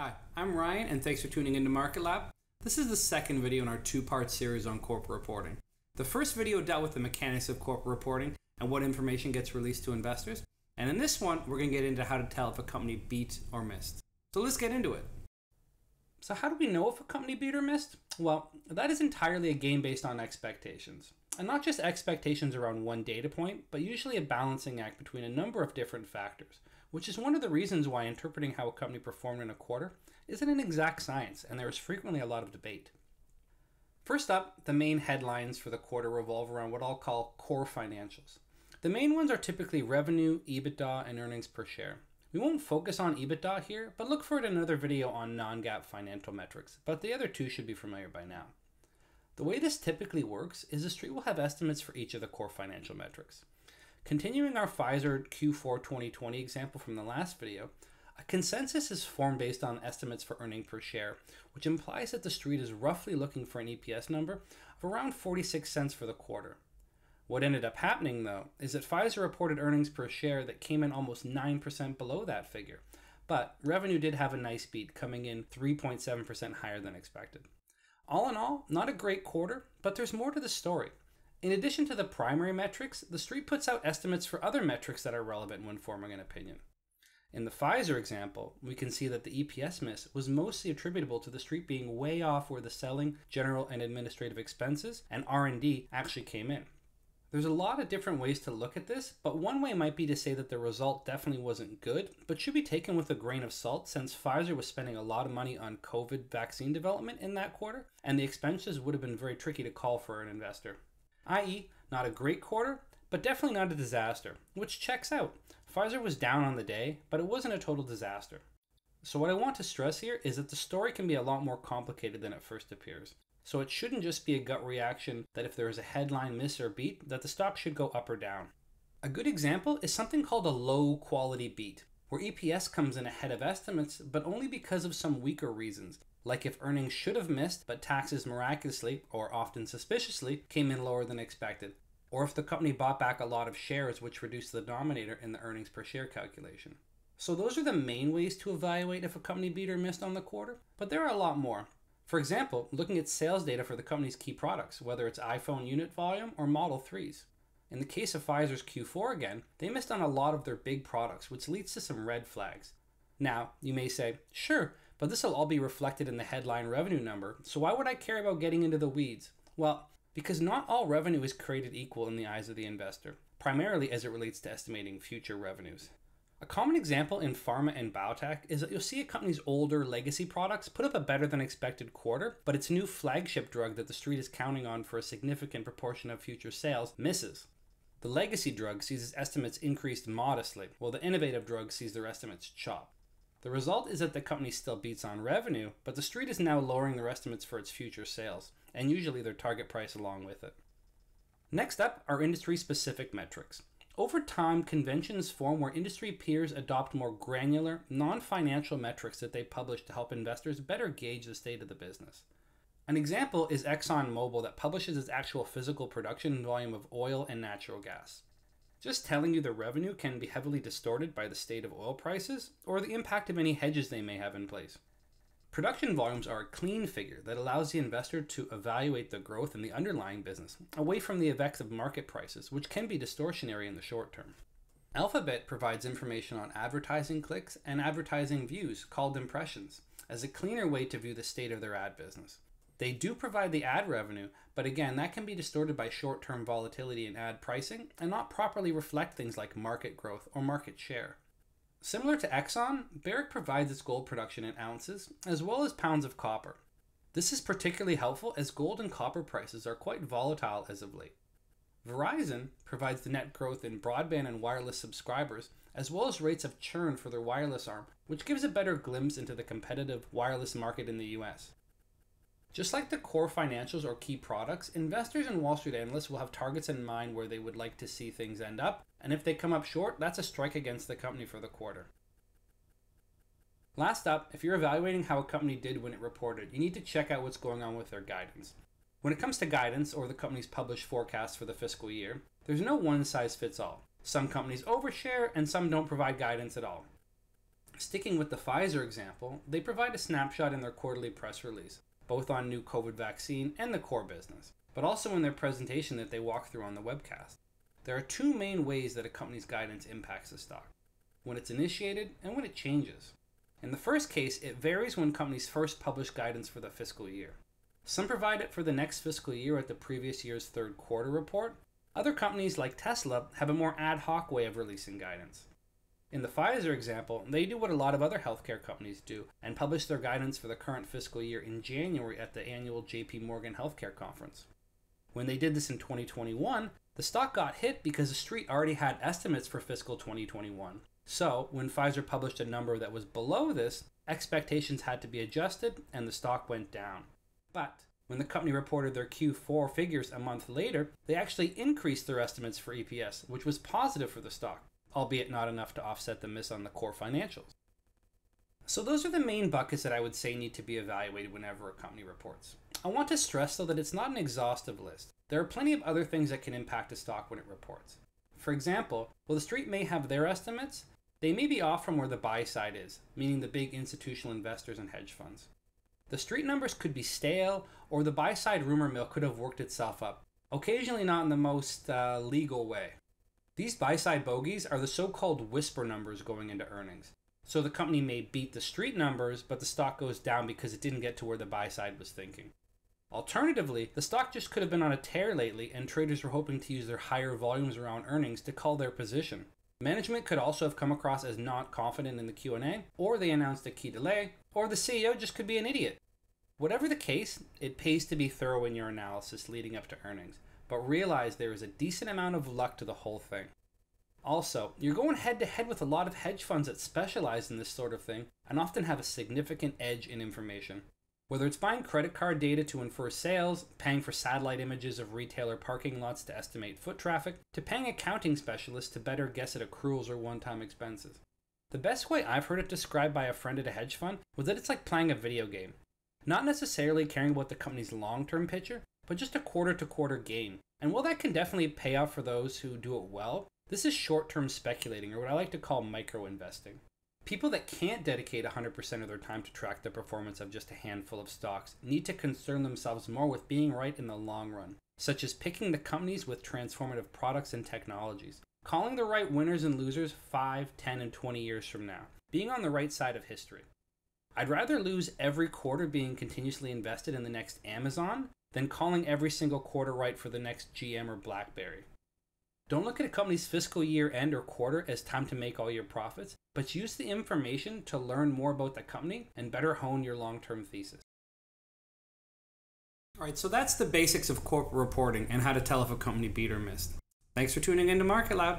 Hi, I'm Ryan and thanks for tuning into Market Lab. This is the second video in our two-part series on corporate reporting. The first video dealt with the mechanics of corporate reporting and what information gets released to investors. And in this one, we're going to get into how to tell if a company beat or missed. So let's get into it. So how do we know if a company beat or missed? Well, that is entirely a game based on expectations. And not just expectations around one data point, but usually a balancing act between a number of different factors, which is one of the reasons why interpreting how a company performed in a quarter isn't an exact science, and there is frequently a lot of debate. First up, the main headlines for the quarter revolve around what I'll call core financials. The main ones are typically revenue, EBITDA, and earnings per share. We won't focus on EBITDA here, but look for it in another video on non-GAAP financial metrics, but the other two should be familiar by now. The way this typically works is the street will have estimates for each of the core financial metrics. Continuing our Pfizer Q4 2020 example from the last video, a consensus is formed based on estimates for earnings per share, which implies that the street is roughly looking for an EPS number of around 46 cents for the quarter. What ended up happening, though, is that Pfizer reported earnings per share that came in almost 9% below that figure, but revenue did have a nice beat, coming in 3.7% higher than expected. All in all, not a great quarter, but there's more to the story. In addition to the primary metrics, the street puts out estimates for other metrics that are relevant when forming an opinion. In the Pfizer example, we can see that the EPS miss was mostly attributable to the street being way off where the selling, general, and administrative expenses and R&D actually came in. There's a lot of different ways to look at this, but one way might be to say that the result definitely wasn't good, but should be taken with a grain of salt since Pfizer was spending a lot of money on COVID vaccine development in that quarter, and the expenses would have been very tricky to call for an investor. I.e., not a great quarter, but definitely not a disaster, which checks out. Pfizer was down on the day, but it wasn't a total disaster. So what I want to stress here is that the story can be a lot more complicated than it first appears. So it shouldn't just be a gut reaction that if there is a headline miss or beat, that the stock should go up or down. A good example is something called a low quality beat, where EPS comes in ahead of estimates, but only because of some weaker reasons, like if earnings should have missed, but taxes miraculously, or often suspiciously, came in lower than expected, or if the company bought back a lot of shares which reduced the denominator in the earnings per share calculation. So those are the main ways to evaluate if a company beat or missed on the quarter, but there are a lot more. For example, looking at sales data for the company's key products, whether it's iPhone unit volume or Model 3s. In the case of Pfizer's Q4 again, they missed on a lot of their big products, which leads to some red flags. Now, you may say, sure, but this will all be reflected in the headline revenue number, so why would I care about getting into the weeds? Well, because not all revenue is created equal in the eyes of the investor, primarily as it relates to estimating future revenues. A common example in pharma and biotech is that you'll see a company's older legacy products put up a better than expected quarter, but its new flagship drug that the street is counting on for a significant proportion of future sales misses. The legacy drug sees its estimates increased modestly, while the innovative drug sees their estimates chopped. The result is that the company still beats on revenue, but the street is now lowering their estimates for its future sales, and usually their target price along with it. Next up are industry-specific metrics. Over time, conventions form where industry peers adopt more granular, non-financial metrics that they publish to help investors better gauge the state of the business. An example is ExxonMobil that publishes its actual physical production volume of oil and natural gas. Just telling you the revenue can be heavily distorted by the state of oil prices or the impact of any hedges they may have in place. Production volumes are a clean figure that allows the investor to evaluate the growth in the underlying business, away from the effects of market prices, which can be distortionary in the short term. Alphabet provides information on advertising clicks and advertising views, called impressions, as a cleaner way to view the state of their ad business. They do provide the ad revenue, but again, that can be distorted by short-term volatility in ad pricing and not properly reflect things like market growth or market share. Similar to Exxon, Barrick provides its gold production in ounces, as well as pounds of copper. This is particularly helpful as gold and copper prices are quite volatile as of late. Verizon provides the net growth in broadband and wireless subscribers, as well as rates of churn for their wireless arm, which gives a better glimpse into the competitive wireless market in the US. Just like the core financials or key products, investors and Wall Street analysts will have targets in mind where they would like to see things end up, and if they come up short, that's a strike against the company for the quarter. Last up, if you're evaluating how a company did when it reported, you need to check out what's going on with their guidance. When it comes to guidance, or the company's published forecast for the fiscal year, there's no one size fits all. Some companies overshare and some don't provide guidance at all. Sticking with the Pfizer example, they provide a snapshot in their quarterly press release, both on new COVID vaccine and the core business, but also in their presentation that they walk through on the webcast. There are two main ways that a company's guidance impacts the stock: when it's initiated and when it changes. In the first case, it varies when companies first publish guidance for the fiscal year. Some provide it for the next fiscal year at the previous year's third quarter report. Other companies, like Tesla, have a more ad hoc way of releasing guidance. In the Pfizer example, they do what a lot of other healthcare companies do and publish their guidance for the current fiscal year in January at the annual JP Morgan Healthcare Conference. When they did this in 2021, the stock got hit because the street already had estimates for fiscal 2021. So, when Pfizer published a number that was below this, expectations had to be adjusted and the stock went down. But when the company reported their Q4 figures a month later, they actually increased their estimates for EPS, which was positive for the stock, albeit not enough to offset the miss on the core financials. So those are the main buckets that I would say need to be evaluated whenever a company reports. I want to stress though that it's not an exhaustive list. There are plenty of other things that can impact a stock when it reports. For example, while the street may have their estimates, they may be off from where the buy side is, meaning the big institutional investors and hedge funds. The street numbers could be stale, or the buy side rumor mill could have worked itself up, occasionally not in the most legal way. These buy side bogeys are the so-called whisper numbers going into earnings. So the company may beat the street numbers, but the stock goes down because it didn't get to where the buy side was thinking. Alternatively, the stock just could have been on a tear lately and traders were hoping to use their higher volumes around earnings to call their position. Management could also have come across as not confident in the Q&A, or they announced a key delay, or the CEO just could be an idiot. Whatever the case, it pays to be thorough in your analysis leading up to earnings, but realize there is a decent amount of luck to the whole thing. Also, you're going head to head with a lot of hedge funds that specialize in this sort of thing and often have a significant edge in information. Whether it's buying credit card data to infer sales, paying for satellite images of retailer parking lots to estimate foot traffic, to paying accounting specialists to better guess at accruals or one-time expenses. The best way I've heard it described by a friend at a hedge fund was that it's like playing a video game. Not necessarily caring about the company's long-term picture, but just a quarter-to-quarter gain. And while that can definitely pay off for those who do it well, this is short-term speculating, or what I like to call micro-investing. People that can't dedicate 100% of their time to track the performance of just a handful of stocks need to concern themselves more with being right in the long run, such as picking the companies with transformative products and technologies, calling the right winners and losers 5, 10, and 20 years from now, being on the right side of history. I'd rather lose every quarter being continuously invested in the next Amazon than calling every single quarter right for the next GM or BlackBerry. Don't look at a company's fiscal year end or quarter as time to make all your profits, but use the information to learn more about the company and better hone your long-term thesis. Alright, so that's the basics of corporate reporting and how to tell if a company beat or missed. Thanks for tuning in to Market Lab.